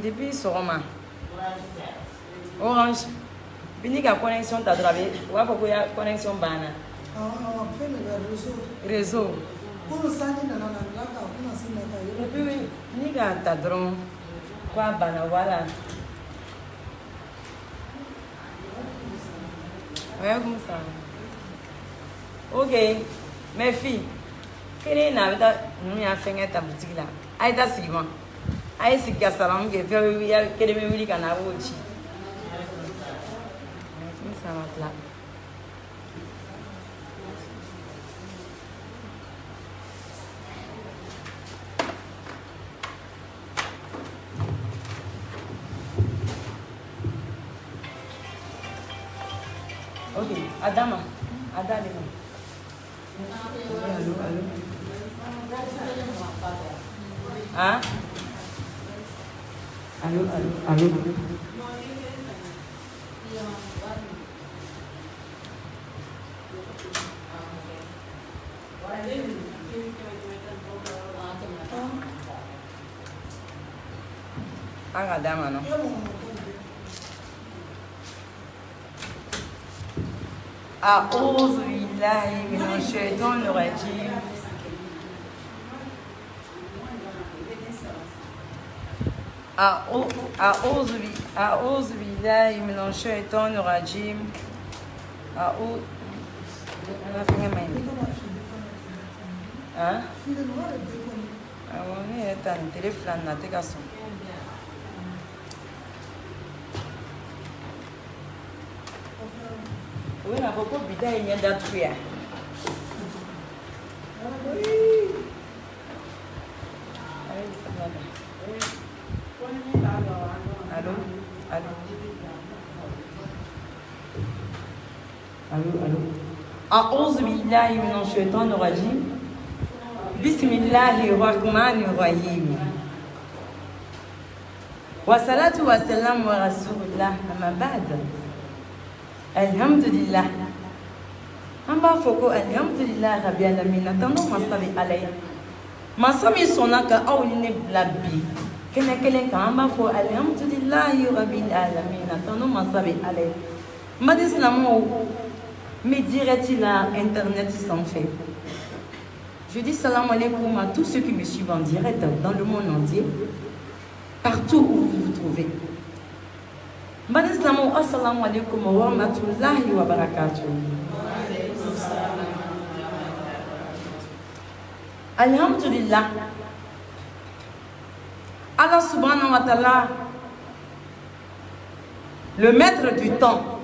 Depuis Soroma. Orange. Bini ka connexion ta drabe. Wa fa ko ya connexion bana. Fait le Réseau. Pour le sang, il y a un Et puis, ni ka ta dron. Kwa bana voilà. Ouais, comme ça. Ok. Mes filles. Quelle est la vie nous a fait ta boutique là? Aïda Sigma. Aïe, c'est qu'à Salam qui fait quelle est la canard aussi. Ça va là. Ok, Adama. Adama. Allô, allô. Hein? Allô, allô, allô. Adama, non? أعوذ بالله من الشيطان الرجيم أعوذ بالله من الشيطان الرجيم أنا فين مين؟ ها؟ أنا تاني تلفون ناتيكاسون. Oui, on a beaucoup de bidets et d'atouer. Allô, allô. Allô, allô. أعوذ بالله من الشيطان الرجيم. بسم الله الرحمن الرحيم. والصلاة والسلام على رسول الله أما بعد. Alhamdulillah. Amba foko alhamdulillah rabbi alamin. Attendons masabi alay. Masami sonaka awline blabi. Kene ka amba fo alhamdulillah rabbil alamin. Attendons masabi alay. Madislamo me dirait-il à internet sans fait. Je dis salam alaikum à tous ceux qui me suivent en direct dans le monde entier, partout où vous vous trouvez. Madislamu assalamu alaikum wa rahmatullahi wa barakatuh. Alhamdulillah. Allah subhanahu wa ta'ala, le maître du temps,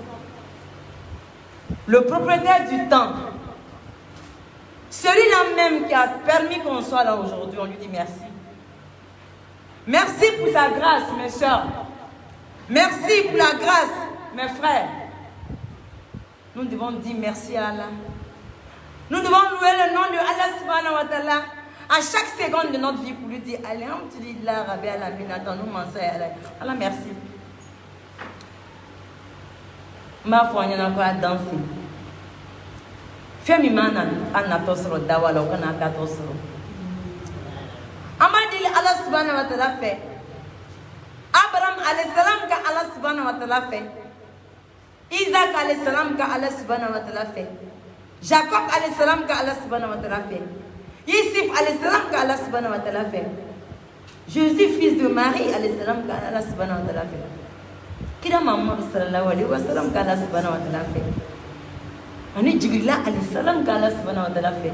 le propriétaire du temps, celui-là même qui a permis qu'on soit là aujourd'hui, on lui dit merci. Merci pour sa grâce, mes soeurs. Merci pour la grâce, mes frères. Nous devons dire merci à Allah. Nous devons louer le nom de Allah subhanahu wa ta'ala à chaque seconde de notre vie pour lui dire Alhamdulillah, Rabbi Alamin, attends-nous, Allah, merci. Ma foi, il y en a encore à danser. Fais-moi un atosro dawala ou un atosro. Amadil Allah subhanahu wa ta'ala fait. Abraham alayhi salam ka Allah subhanahu wa ta'ala fait. Isaac alayhi salam ka Allah subhanahu wa ta'ala fait. Jacob alayhi salam ka Allah subhanahu wa ta'ala fait. Yusuf alayhi salam ka Allah subhanahu wa ta'ala fait. Jésus fils de Marie alayhi salam ka Allah subhanahu wa ta'ala fait. Kira Muhammad sallallahu alayhi wa sallam ka Allah subhanahu wa ta'ala fait. Ani Jibril alayhi salam ka Allah subhanahu wa ta'ala fait.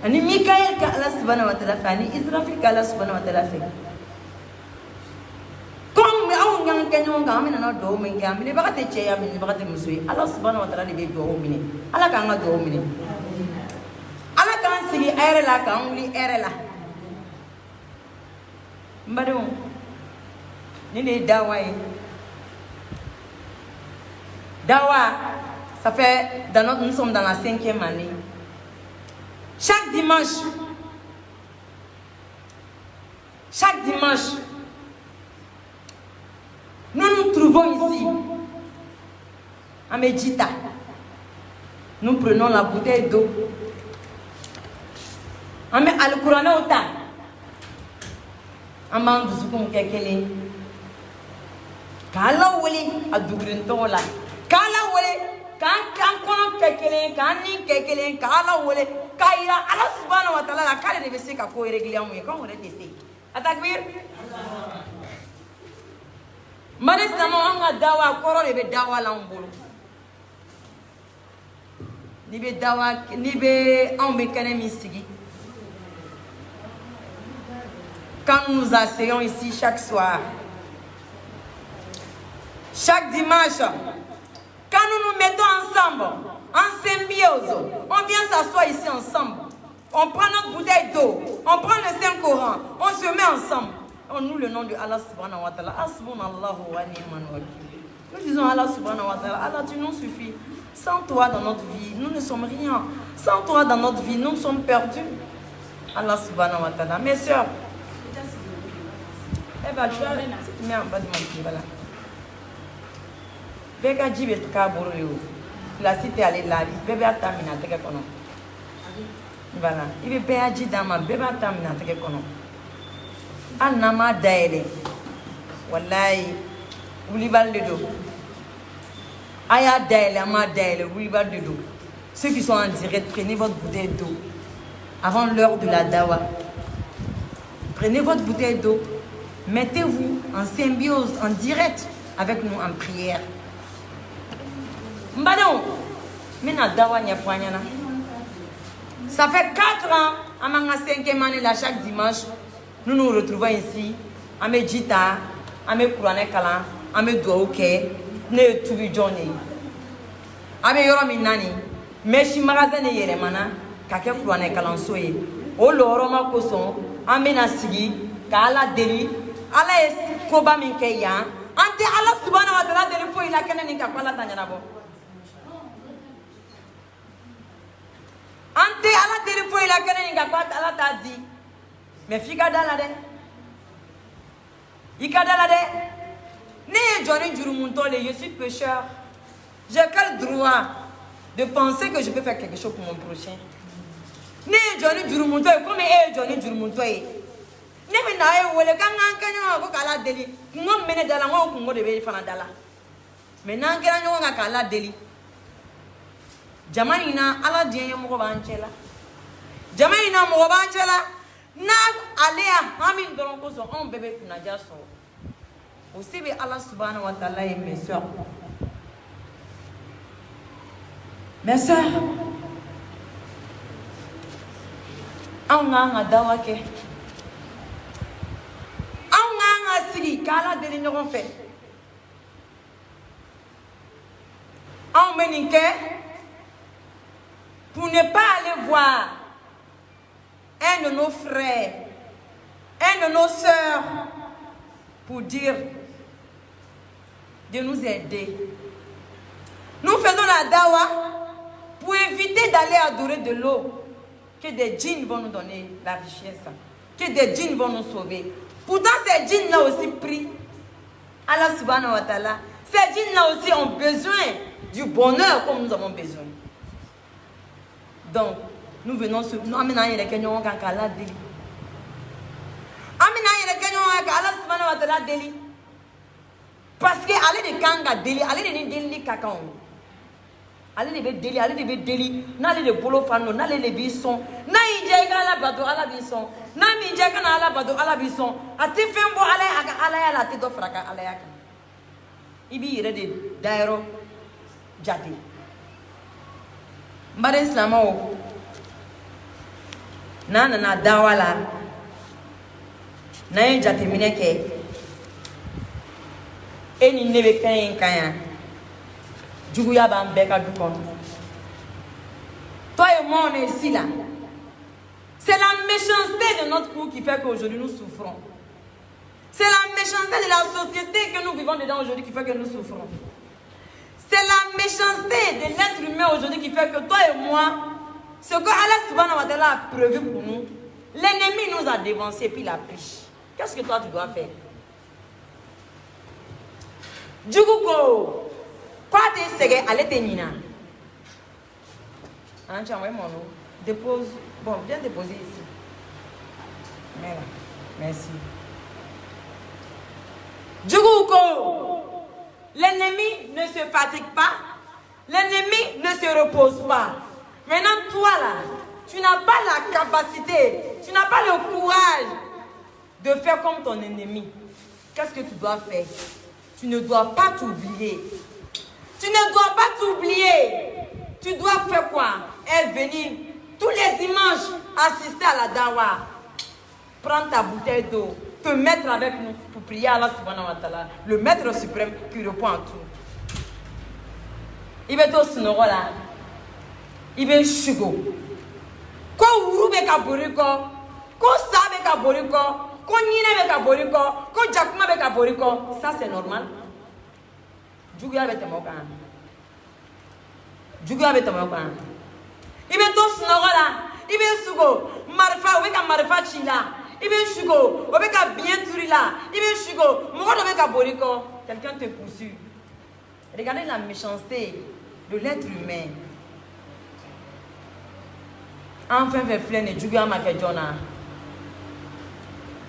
Ani Mikaël ka Allah subhanahu wa ta'ala fait. Ani Israfil ka Allah subhanahu wa ta'ala fait. Yang kenyon kami nana do mingi amini bakate cheya amini bakate musui Allah subhanahu wa ta'ala de be do mini Allah ka nga do mini Allah kan sigi ere la kan uli ere la mbadon ni ne dawa ça fait nous sommes dans la 5e année. Chaque dimanche nous nous trouvons ici, à Medjita. Nous prenons la bouteille d'eau. On met Al-Qur'an au temps. On met Ndouzoukouم Kekele. Kala wele a dugurin tola. Kala wele kan kono kekelen kan ni kekelen kala wele kaira ala subhanahu wa ta'ala kale de bese ka ko régler mu kan wele tese. Atakbir. Mane sama anga dawa koro de be dawa la mbolo. Ni be dawa ni be on be kane misigi. Quand nous nous asseyons ici chaque soir, chaque dimanche, quand nous nous mettons ensemble, en symbiose, on vient s'asseoir ici ensemble, on prend notre bouteille d'eau, on prend le Saint-Coran, on se met ensemble, on loue le nom de Allah subhanahu wa ta'ala, Hasbunallahu wa ni'mal wakil. Nous disons Allah subhanahu wa ta'ala, Allah tu nous suffis. Sans toi dans notre vie, nous ne sommes rien. Sans toi dans notre vie, nous sommes perdus. Allah subhanahu wa ta'ala. Mes soeurs, eh bien, tu mets en bas de mon pied, voilà. Beka jibe tuka boroleo. La cité allait là, bébé a terminé à te kono. Voilà. Il veut bien dire dans ma bébé a terminé à te kono. Anama daele. Wallahi. Oulibal de do. Aya daele, ama daele, oulibal de do. Ceux qui sont en direct, prenez votre bouteille d'eau. Avant l'heure de la dawa. Prenez votre bouteille d'eau. Mettez-vous en symbiose, en direct avec nous en prière. Mbadon, mina dawa nyafanyana. Ça fait 4 ans, à ma 5e année là, chaque dimanche, nous nous retrouvons ici, à mes jita, à mes kourane kala, à mes douaouke, ne tubi journée. À mes yorominani, mais si magasin ne yeremana, kake kourane kala soye. O loroma koson, à mes nasigi, kala deli. Allah est koba minkeya. Ante Allah subhanahu wa ta'ala deli fo ila kene ni kapala tanyana bo. Ante Allah deli fo ila kene ni kapala Allah t'a dit. Mais fika dala de. Ika dala de. Ne jori jurumuntole, je suis pécheur. J'ai quel droit de penser que je peux faire quelque chose pour mon prochain? Ne jori jurumuntole, comme jori jurumuntole. Nemi na e wole kanga kanya ko kala deli ngom mene dala ngo ko de be fana dala me nan kera nyo nga kala deli jamani na ala die mo ko banchela jamani na mo banchela na alea hamin doron ko so on bebe kuna jaso o sebe Allah subhanahu wa ta'ala et mes sœurs on nga dawa ke sigi kala deli ɲɔgɔn fɛ anw bɛ nin kɛ pour ne pas aller voir un de nos frères, un de nos sœurs pour dire de nous aider. Nous faisons la dawa pour éviter d'aller adorer de l'eau que des djinns vont nous donner la richesse, que des djinns vont nous sauver. Pourtant, ces djinns-là aussi prient Allah subhanahu wa ta'ala. Ces djinns-là aussi ont besoin du bonheur comme nous avons besoin. Donc, nous venons sur nous amenons les Kenyans quand Allah dit. Amenons les Kenyans quand Allah subhanahu wa ta'ala dit. Parce que aller de Kanga deli, aller de deli kakao. Aller de deli, aller de deli, n'aller de bolo fano, n'aller de bison, n'aille de ala bado ala bison. Nami jeka na ala bado ala bison ati fembo ala ya la te do fraka ala ya ibi ire de dairo jadi mbare islamo na dawala na yin jati mineke eni nebe kan kanya jugu ya ba mbeka du kon toi et moi on est ici là. C'est la méchanceté de notre cour qui fait qu'aujourd'hui nous souffrons. C'est la méchanceté de la société que nous vivons dedans aujourd'hui qui fait que nous souffrons. C'est la méchanceté de l'être humain aujourd'hui qui fait que toi et moi, ce que Allah subhanahu wa ta'ala a prévu pour nous, l'ennemi nous a dévancé puis la pêche. Qu'est-ce que toi tu dois faire? Du coup, quoi tu sais allez te nina? Hein, tu as envoyé mon nom. Dépose. Bon, viens déposer ici. Merci. Djuguko. L'ennemi ne se fatigue pas. L'ennemi ne se repose pas. Maintenant, toi là, tu n'as pas la capacité, tu n'as pas le courage de faire comme ton ennemi. Qu'est-ce que tu dois faire? Tu ne dois pas t'oublier. Tu ne dois pas t'oublier. Tu dois faire quoi? Venir tous les dimanches assister à la dawa. Prendre ta bouteille d'eau, te mettre avec nous pour prier à Allah subhanahu wa ta'ala, le maître suprême qui répond à tout. Il va tout sonoro là. Il va chugo. Ko uru be ka boriko, ko sa be ka boriko, ko nyina be ka boriko, ko jakuma be ka boriko. Ça c'est normal. Juguya be temoka. Juguya be temoka. Il va tout sonoro là. Il va sugo. Marfa, we ka marfa chila. Il va chugo. We ka bien turi là. Il va chugo. Mo do be ka boriko. Quelqu'un te poursuit. Regardez la méchanceté de l'être humain. Enfin, fait flène et juguya ma kejona.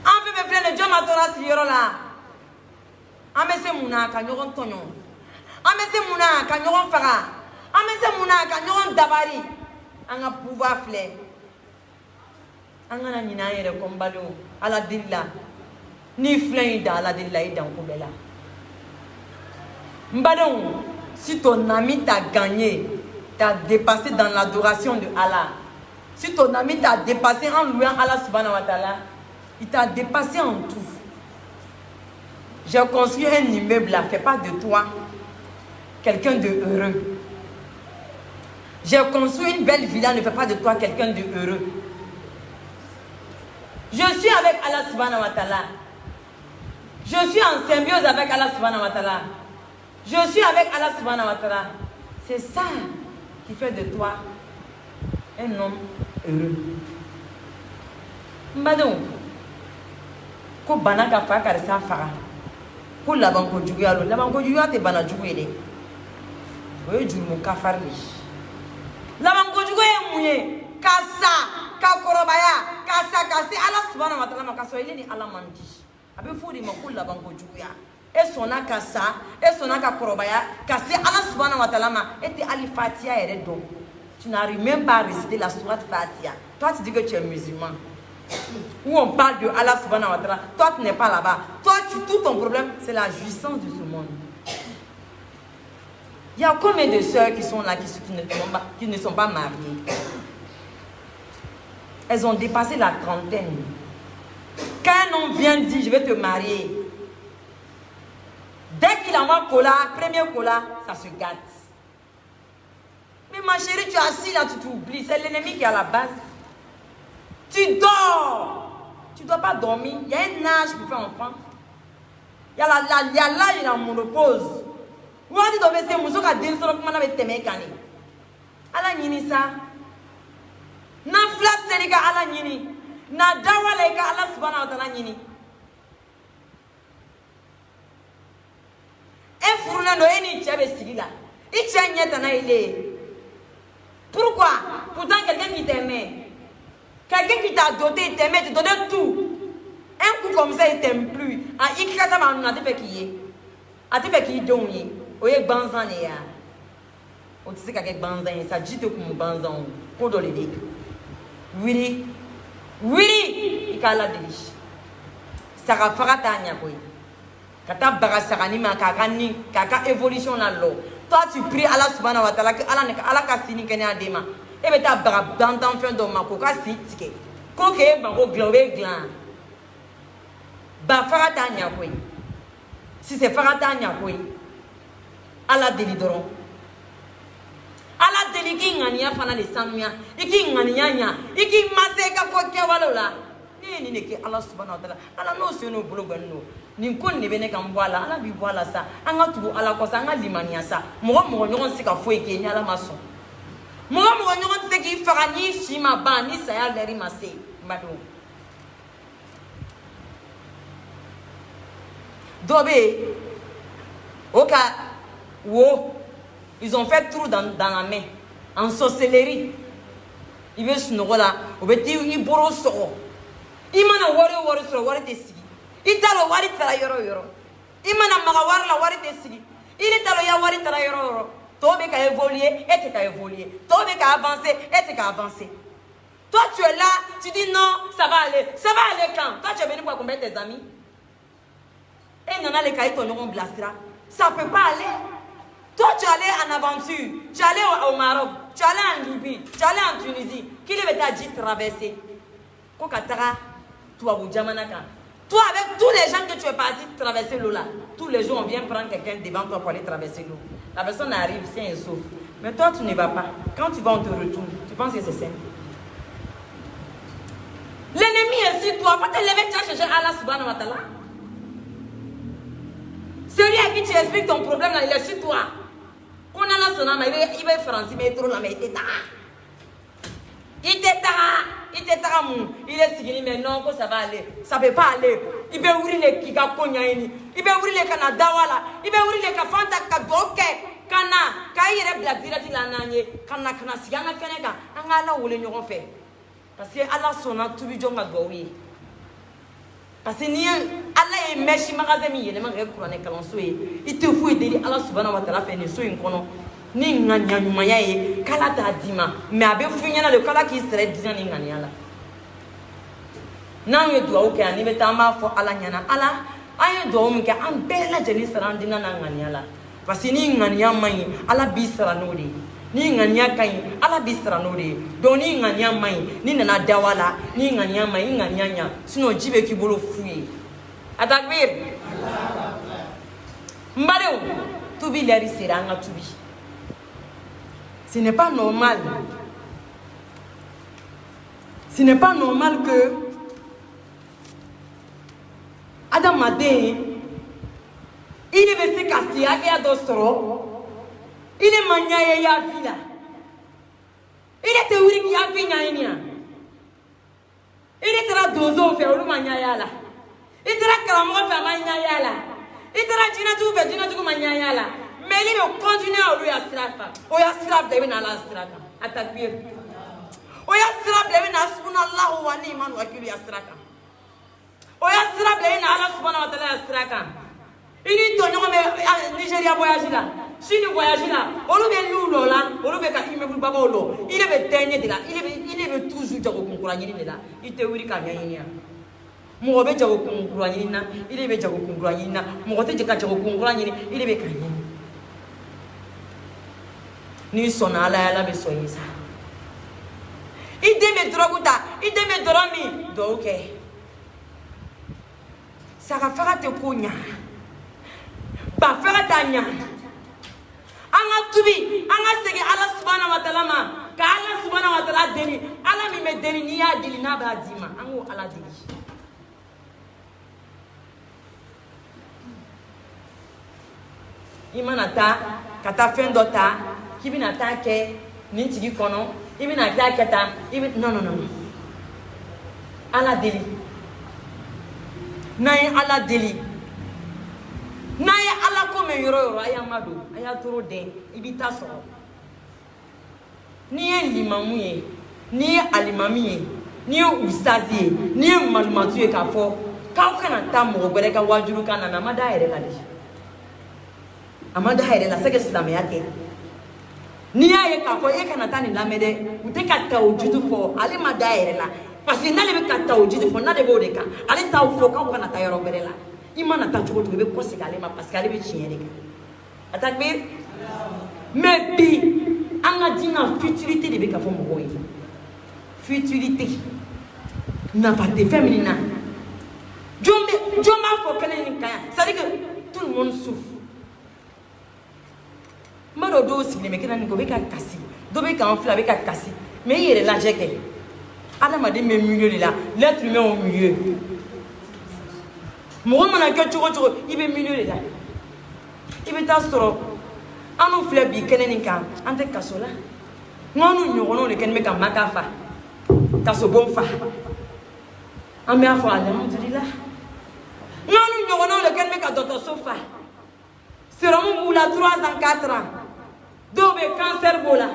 Enfin, fait flène et joma tora si yoro là. Amese muna ka nyoron tonyo. Amese muna ka nyoron fara. Amese muna ka nyoron dabari. Anga pouvoir flè. Anga na nina yere kombalo ala dilla. Ni flè ida ala dilla ida kubela. Mbadon, si ton ami t'a gagné, t'a dépassé dans l'adoration de Allah. Si ton ami t'a dépassé en louant Allah subhanahu wa ta'ala, il t'a dépassé en tout. J'ai construit un immeuble là, fais pas de toi quelqu'un de heureux. J'ai construit une belle villa, ne fais pas de toi quelqu'un de heureux. Je suis avec Allah subhanahu wa ta'ala. Je suis en symbiose avec Allah subhanahu wa ta'ala. Je suis avec Allah subhanahu wa ta'ala. C'est ça qui fait de toi un homme heureux. Mbadon, ko banaka fakar sa fara. Ko laban ko juguya lo, laban ko juguya te bana juguye de. Oye jumu kafarli. Laban ko juguye muye, kasa, ka korobaya, kasa kasi Allah subhanahu wa ta'ala makaso ile ni Allah mandi. Abe fudi makul laban ko juguya. Et son akasa, et son akakorobaya, kasi Allah subhanahu wa ta'ala ma était Ali Fatia et Redo. Tu n'arrives même pas à réciter la sourate Fatia. Toi, tu dis que tu es musulman. Où on parle de Allah subhanahu wa ta'ala. Toi, tu n'es pas là-bas. Toi, tout ton problème, c'est la jouissance de ce monde. Il y a combien de sœurs qui sont là, qui ne sont pas mariées? Elles ont dépassé la trentaine. Quand un homme vient dire, je vais te marier, dès qu'il envoie cola, premier cola, ça se gâte. Mais ma chérie, tu es assis là, tu t'oublies. C'est l'ennemi qui est à la base. Tu dors. Tu ne dois pas dormir. Il y a un âge pour faire enfant. Il y a l'âge et la monopause. Vous avez dit que c'est un peu de temps que vous avez été ala nyini sa. Na flas selika ala nyini. Na dawa leka Allah subhanahu wa ta'ala nyini. Et fournando eni tchebe sigila. Il tient nyetana ile. Pourquoi? Pourtant quelqu'un qui t'aimait. Quelqu'un qui t'a doté, il t'aimait, te donnait tout. Un coup comme ça, il t'aime plus. Ah, il crée ça, mais on a fait qui est. A fait qui est donc. Oye banzan ya. On sait qu'avec banzan, ça dit que comme banzan. Pour donner des. Oui. Oui. Il a la déliche. Ça va faire atteindre quoi. Kata barasarani ma kakani kaka évolution là l'eau. Toi tu pries Allah subhanahu wa ta'ala que Allah kasini kene adema. Et ben ta barab d'entendre fin de ma koka si tike. Koke bango globe glan. Ba farata nya koy. Si c'est farata nya koy. Allah délidoro. Allah déligi ngania fana le samia. Iki ngania nya. Iki maseka koke walola. Ni ke Allah subhanahu wa ta'ala. Allah no se no bolo gbanno. Ni kon ne bene kan boala ala bi boala sa anga tubu ala ko sa anga limania sa mo nyon se ka foi ke ni ala maso mo nyon se ki fara ni shima ba ni sa ya leri mase mbado dobe oka wo ils ont fait trou dans la main en sorcellerie il veut se nola obeti i boro so imana wori so wori te sigi italo wari tala yoro imana magawar la wari te sigi Il est à l'Oyawari Tarayoro. Toi, tu as évolué et tu as évolué. Toi, tu as avancé et tu as avancé. Toi, tu es là, tu dis non, ça va aller. Ça va aller quand? Toi, tu es venu pour accompagner tes amis. Et non, les cahiers, ton nom blastera. Ça ne peut pas aller. Toi, tu es allé en aventure. Tu es allé au Maroc. Tu es allé en Libye. Tu es allé en Tunisie. Qui devait t'a dit traverser? Kokatara, toi, vous Jamanaka. Toi, avec tous les gens que tu es parti traverser l'eau là, tous les jours, on vient prendre quelqu'un devant toi pour aller traverser l'eau. La personne arrive, sain et sauf. Mais toi, tu ne vas pas. Quand tu vas, on te retourne. Tu penses que c'est simple? L'ennemi est sur toi. Faut te lever, tu vas chercher Allah subhanahu wa ta'ala. Celui à qui tu expliques ton problème là, il est sur toi. Qu'on a la sonama, il va français, mais trop là, mais il t'étara. Il t'étara, il est signé, mais non, que ça va aller. Ça ne peut pas aller. Il va ouvrir les Kikakonyaini. Il va ouvrir les Canada, il va ouvrir les Kafanta Kadoke. Kana, Kaire Blakira Tilananye, Kana, Siana Kanaka, Angala ou les Nuron fait. Parce que Allah sonna tout le monde à Goui. Parce que ni Allah est méchant, magazine, il est même couronné Kalonsoé. Il te faut aider Allah subhanahu wa ta'ala fait une soin qu'on ni nganya nyumaye kala ta dima mais abe funyana le kala qui serait disant ni nganya la. Na ye doa oké ani beta ma fo ala nyana ala aye doa mu ke an bela jeni sarandina na nganya la. Parce que ni nganya mai ala bisra nodi. Ni nganya kai ala bisra nodi. Do ni nganya mai ni na dawala ni nganya mai nganya nya sino jibe ki bolo fuyi. Atakbir. Mbare tubi leri seranga tubi. Ce n'est pas normal. Ce n'est pas normal que Adam Adé, il est venu casser à Dostro, il est manié à Villa. Il était où il y a Vigna. Il était à Dozo, fait au Maniala. Il était à Calamon, fait Maniala. Il était à Dinatou, fait Dinatou Maniala. Mais il va continuer à lui astraper. Oh, il astrape de venir à l'astrape. Attaquer. Oh, il astrape de venir à Subhanallah wa ni'mal wakil astrape. Oh, il astrape de venir à Allah subhanahu wa ta'ala astrape. Il dit ton nom mais Nigeria voyage là. Si nous voyageons là, on le met l'eau là, on le met quand il me bouge pas l'eau. Il est dernier de là. Il est toujours de concouragner de là. Il te oublie quand il y a. Mon bébé jago concouragner na. Il est jago concouragner na. Mon côté jago concouragner. Il est bécagné. Ni son ala be soyi sa ide me droguta ide me dorami do ok saka fera te kunya ba fera tanya anga tubi anga sege Allah subhanahu wa ta'ala ma ka Allah subhanahu wa ta'ala deni ala mi me deni ni ya dili na ba dima ango ala dili imanata kata fin dota qui vient attaquer n'intigi kono il vient attaquer ta non ala deli nayi ala deli nayi ala ko me yoro ayamado ayatoro den ibita so ni limamu ye ni alimami ye ni ustazi ye ni malumatu ye ka fo ka kana ta mo gbere ka wajuru kana na mada ere la de amada ere la sege islamia ke ni aye ka fo e kana tani lamede ute ka ta ojudu fo ale ma daire la parce que na le be ka ta ojudu fo na de bo de ka ale ta fo ka kana ta yoro bere la imana ta chugo to be ko se kale ma parce que ale be chiere ka atakbir mais bi anga dina futilité de be ka fo mo yi futilité na pas de féminin jomba fo kele ni kaya ça veut dire que tout le monde souffre. Maro do signé mais kena niko beka kasi do beka enflé avec kasi mais il est là j'ai que ala m'a dit mais milieu là l'être humain au milieu mon mana que tu il est milieu là il veut t'astro anu flé bi kena nika ante kasola ngonu nyono le ken meka makafa kaso bonfa amé afa alhamdulillah ngonu nyono le ken meka docteur sofa seront moula 3 ans 4 ans dobe cancer bola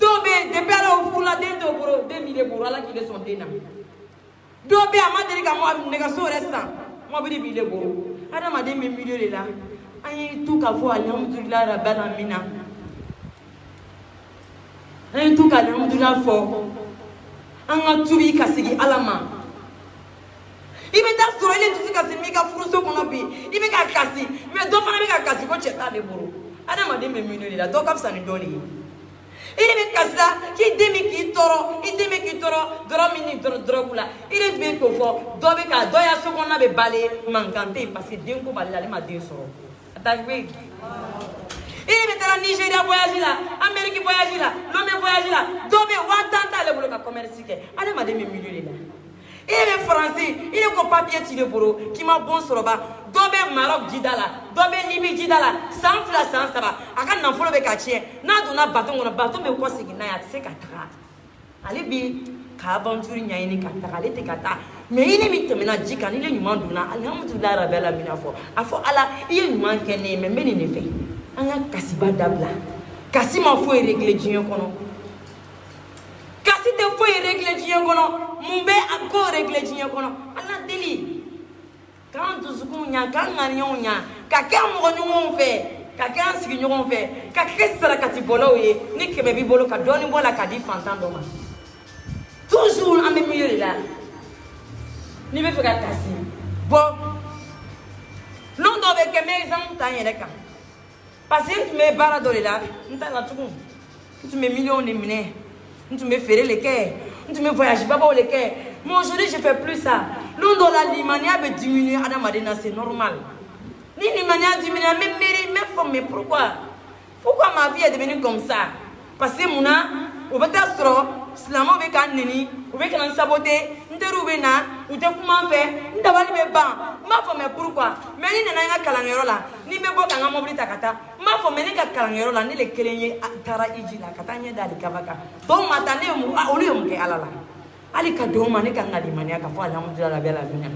dobe de pela ou fula dentro bro 2000 bro ala qui sont dena dobe amaderi ka mo nega so restant mo bi 1000 bro ada ma 2000 millions là Aïe, tout qu'à voir, alhamdoulilah, rabbil alamin. Aïe, tout qu'à alhamdoulilah, fort. Anga tubi kasigi alama. Ibe ta soro ile tusi kasi mika furuso kono bi. Ibe ka kasi, mais do fana be ka kasi ko cheta de buru. Ada ma de me minuli la, do ka fsa ni doli. Ile be kasla ki demi ki toro, doro mini doro kula. Ile be ko fo, do be ka do ya so kono be bale mankante parce que den ko bale la ma den soro. Ata be. Il est à Nigeria voyage là, Amérique voyage là, l'homme voyage là, Dobé Watanta le boulot commerce. Allez madame milieu là. Il est français, il est comme papier tiré pour qui m'a bon sur le bas. Dobé Maroc Didala, Dobé Libye Didala, sans flash sans ça va. Akan n'en follow avec Achien, n'a donné bâton mais quoi c'est qu'il n'a c'est katara. Allez bi, Kabanturi n'y a une katara, elle était kata. Mais il est mis maintenant dit quand il est humain d'una, alhamdoulilah rabbil alamin fo. Afo ala, il est humain qui est mais il ne fait. Anga kasiba dabla kasi ma fo régler dieu kono kasi te fo régler dieu kono mumbe ako régler dieu kono ala deli quand duzuku nya kan ngarion nya ka ka mo nyon fe ka ka sigi nyon fe ka kesara kati bolo ye ni kebe bi bolo ka doni bola ka di fantan do ma toujours en même milieu là ni be fe ka kasi bon non do be ke me zam tan yere ka. Parce que tu me barres dans les là, tu me millions de minets, tu me ferais les quais, tu me voyages pas pour les quais. Moi aujourd'hui je fais plus ça. L'on dans la limania va diminuer à la Madina, c'est normal. Ni limania diminue, même mairie, même femme, mais pourquoi? Pourquoi ma vie est devenue comme ça? Parce que mon au Batastro, Slamo avec un nini, ou avec un saboté, Nterubena, ou te comment faire, Ndavali me ban. Ma femme, pourquoi? Mais il n'y a pas de calangero là, ni me boka un mobile takata. Ma femme, il n'y a pas de calangero là, ni les Kéléniers, Tara Ijila, Katanya Dali Kavaka. Donc, matane, au lieu de Alala. Ali Kadoma, ni Kangadi Mania, Kafa, la belle avenue.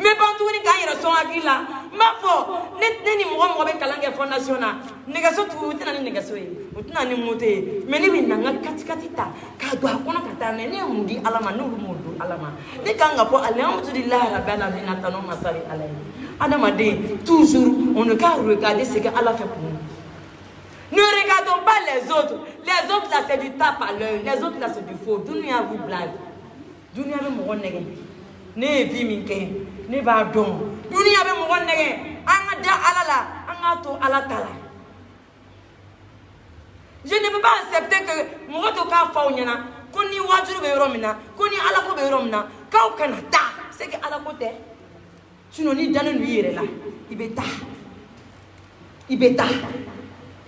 Mais quand tu es quand ils sont aquí là, ma foi, n'est ni moi avec Kalangue Fondation, négation tout est négation, tout n'a ni monté, mais ni n'a katikatita, kadwa kono katane ni mudi alama no mudu alama. Ni kanga po alhamdulillah la belle avenue natano masari alay. Adama de toujours on ne peut regarder ce que Allah fait pour nous. Ne regardons pas les autres. Les autres là c'est du tape à l'œil, les autres là c'est du faux. Dunia vous blague. Dunia le mon nègre. Ne vi minke. Ne va donc. Dunia be mo nege anga da alala anga to alatala. Je ne peux pas accepter que mo to ka fa onyana koni wajuru be romina koni ala ko be romina ka o kanata c'est que ala ko te sinon ni danu lui yere la ibeta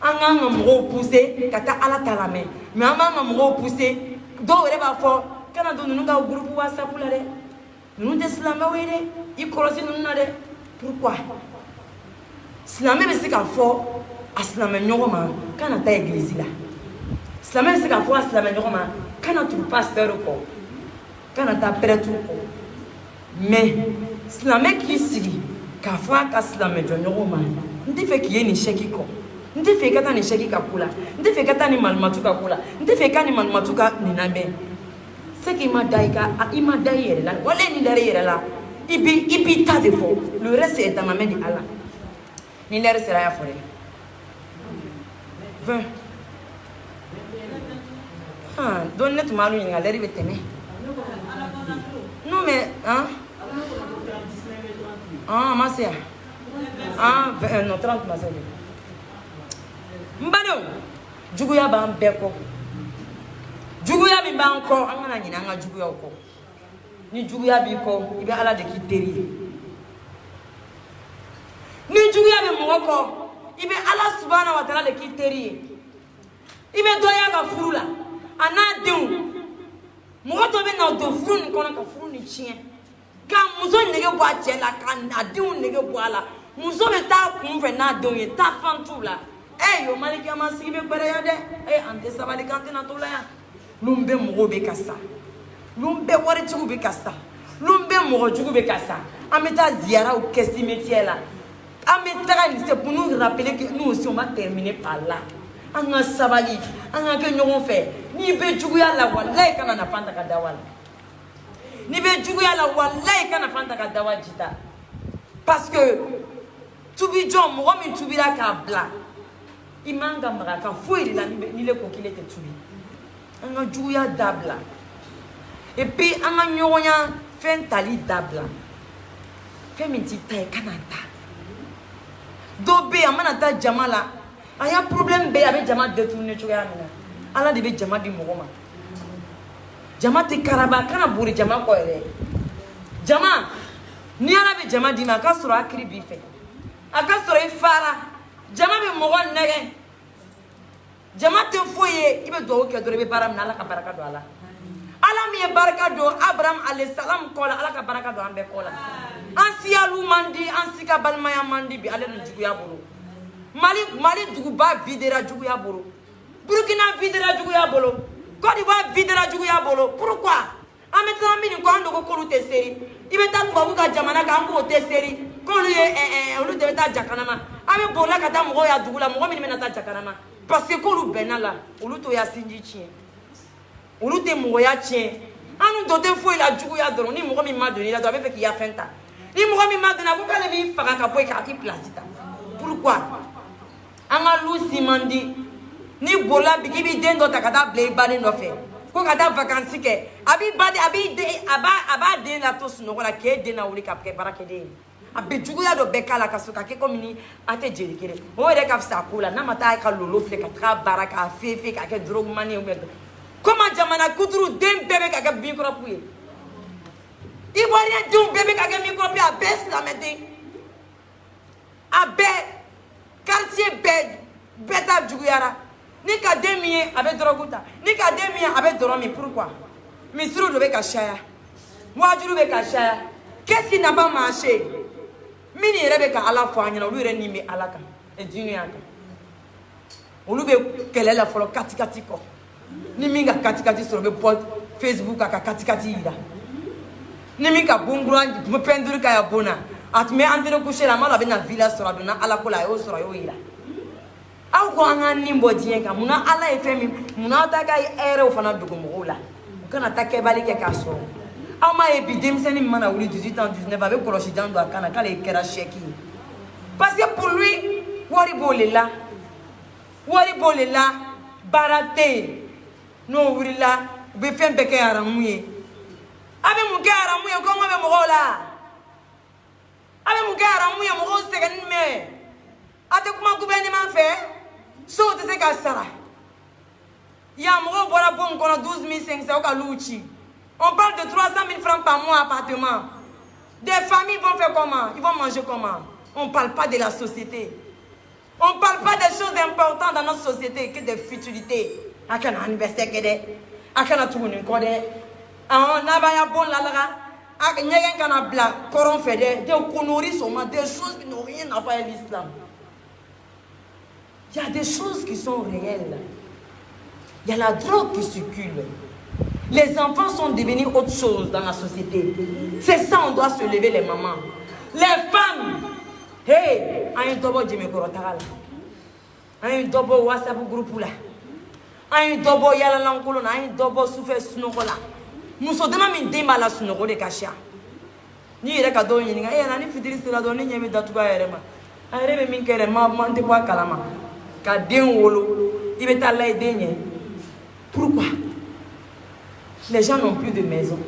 anga mo pousser kata alatala mais anga mo pousser do re ba fo kana do nunga groupe WhatsApp la de nous des slamés ils croisent nous n'a de pourquoi slamé mais c'est qu'à fort à slamé nyoma quand ta église là slamé c'est qu'à fort à slamé nyoma quand tu pasteur ko quand ta prêtre ko mais slamé qui sigi qu'à fort à slamé nyoma ndi fait qu'il y ait ni chèque ko ndi fait kata ni chèque ka kula ndi fait kata ni malmatuka kula ndi fait kata ni malmatuka ni nabe. Ce qui m'a dit, il m'a dit, voilà, il est là. Il tas de faux. Le reste est dans la main d'Allah. Il est resté là à forêt. 20. Ah, donne-le mal, il a l'air de t'aimer. Non, mais, hein? Ah, ma sœur. Ah, non, 30, ma sœur. Mbado, Djougouya Bam Beko. Juguya bi ban ko an na nyina nga juguya ko ni juguya bi ko ibe ala de kiteri ni juguya bi mo ko ibe ala subhanahu wa ta'ala de kiteri ibe doya ga furula ana deun mo to be na do furu ni ko na ka furu ni chien ka muzo nege bo ache la ka na deun nege bo ala muzo be ta kun fe na deun ye ta fantula yo maliki amasi be bare ya de ante sabali kante na tola ya Lumbe mogobe kasa. Lumbe wari tugube kasa. Lumbe mogo tugube kasa. Ameta ziara au kesi métier là. Ameta c'est pour nous rappeler que nous aussi on va terminer par là. Anga sabali, anga ke nyongo fait. Ni be tuguya la wallahi kana na fanta ka dawal. Ni be tuguya la wallahi kana fanta ka dawal jita. Parce que tubi jom mo mi tubi la ka bla imanga maraka foi la ni le kokile te tubi anga juya dabla et puis anga nyonya fen tali dabla fe minti tay kanata dobe amana ta jamala aya problème be avec jama détourner choya mina ala de be jama di mogoma jama te karaba kana buri jama ko ere jama ni ala be jama di ma ka soro akri bi fe aka soro ifara jama be mogon nege jama te foye ibe do ke do be param na ala ka baraka do ala mi e baraka do Abraham alayhi salam ko ala ka baraka do ambe ko la ansialu mandi ansika balmaya mandi bi ale no jugu ya bolo mali dugu ba videra jugu ya bolo Burkina videra jugu ya bolo Côte d'Ivoire videra jugu ya bolo pourquoi amettra mini ko ando ko kolu te seri ibe ta tubabu ka jamana ka ambo te seri ko lu ye olu de ta jakanama abe bola ka ta mo ya dugu la mo mi mena ta jakanama parce que ko lu benala olu to ya sinji chien olu te mo ya chien anu do te foi la jugu ya doro ni mo mi ma donné la do abe fe ki ya fenta ni mo mi ma donné ko ka le bi faka ka boy ka ki place ta pourquoi anga lu simandi ni bola bikibi dendo takata blay bali no fe ko kata vacances ke abi de la to suno la ke de na wuli ka ke barake de abi jugu ya do bekala ka suka ke komini ate jeri kere o re ka fsa kula na mata ka lolo fle ka tra baraka fefe ka ke drogue mani o medo koma jamana kuturu dem bebe ka ke micro puye ivoirien dum bebe ka ke micro puye abes la mete abe quartier bed beta jugu yara ni ka demiye avec droguta ni ka demiye avec doromi pourquoi misru do be ka shaya wajuru be ka shaya qu'est-ce qui n'a pas marché mini rebe ka ala fo anyana lu re ni mi alaka e dinu yanka olu be kelela folo katikati ko ni minga katikati so be post Facebook ka katikati ida ni minga bungruan mo penduru ka ya bona atme andero kushela mala be na villa sora do na ala ko la yo sora yo ida aw ko anga nimbo dienga muna ala efemi muna daga ere ofana dugo mola kana take bali ke kaso aw ma ebidim seni mana wuli 18 ans 19 avec koloshi dans do kana kala ekera sheki parce que pour lui wari bolela barate no wurila be fembe ke aramuye abe mu ke aramuye ko mo be mola abe mu ke aramuye mo ko segen me ate kuma gouvernement fait so te se ka sara ya mo bora bon kono 12500 o ka luchi on parle de 300 000 francs par mois appartement des familles vont faire comment ils vont manger comment on parle pas de la société on parle pas des choses importantes dans notre société que des futilités akana anniversaire kede akana tuni ko de na ba ya bon lalara ak nyegen kana bla koron fede de konori soma des choses qui n'ont rien à voir avec l'islam. Il y a des choses qui sont réelles. Il y a la drogue qui circule. Les enfants sont devenus autre chose dans la société. C'est ça, on doit se lever les mamans. Les femmes, hey, un double Jimmy Korotala, un double WhatsApp groupe là, un double Yala Lankolona, un double Souffle Snorola. Nous sommes demandés d'aimer la Snoro de Kacha. Ni il y a cadeau, il y a un fidéliste la donner, il y a des tatouages. Il y a des gens qui ont des kalama. Pourquoi? Les gens n'ont plus de maison.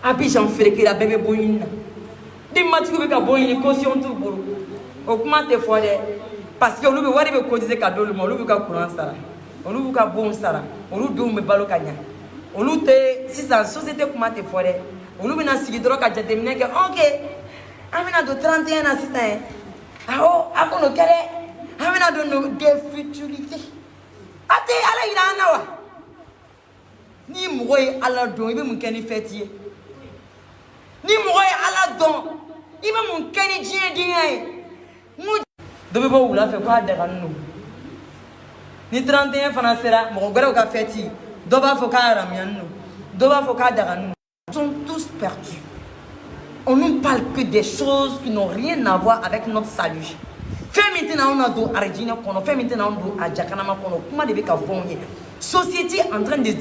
Abidjan fait que la bébé boyine. Des matins que boyine caution tout pour. Augmente fois parce que on veut voir les cotiser cadeau le monde, on veut que courant ça. On veut que bon ça. On veut que me balo kanya. On veut que si ça société comment te fois on veut na sigidro ka déterminer que OK. Amina de 31 assistants. Ah oh, akono kele. Amina de des futilités. Ate ala ila nawa. Ni moye ala don ibe mun keni fetier. Ni moye ala don ibe mun keni dien dien. Mu dobe bo wula fe kwa daga nu. Ni 31 fana sera mo gora ka feti. Doba fo ka ramian nu. Doba fo ka daga nu. Sont tous perdus. On ne parle que des choses qui n'ont rien à voir avec notre salut. Fais maintenant on a do arjina kono, fais maintenant on do ajakana ma kono. Kuma de be ka fonye. Société en train de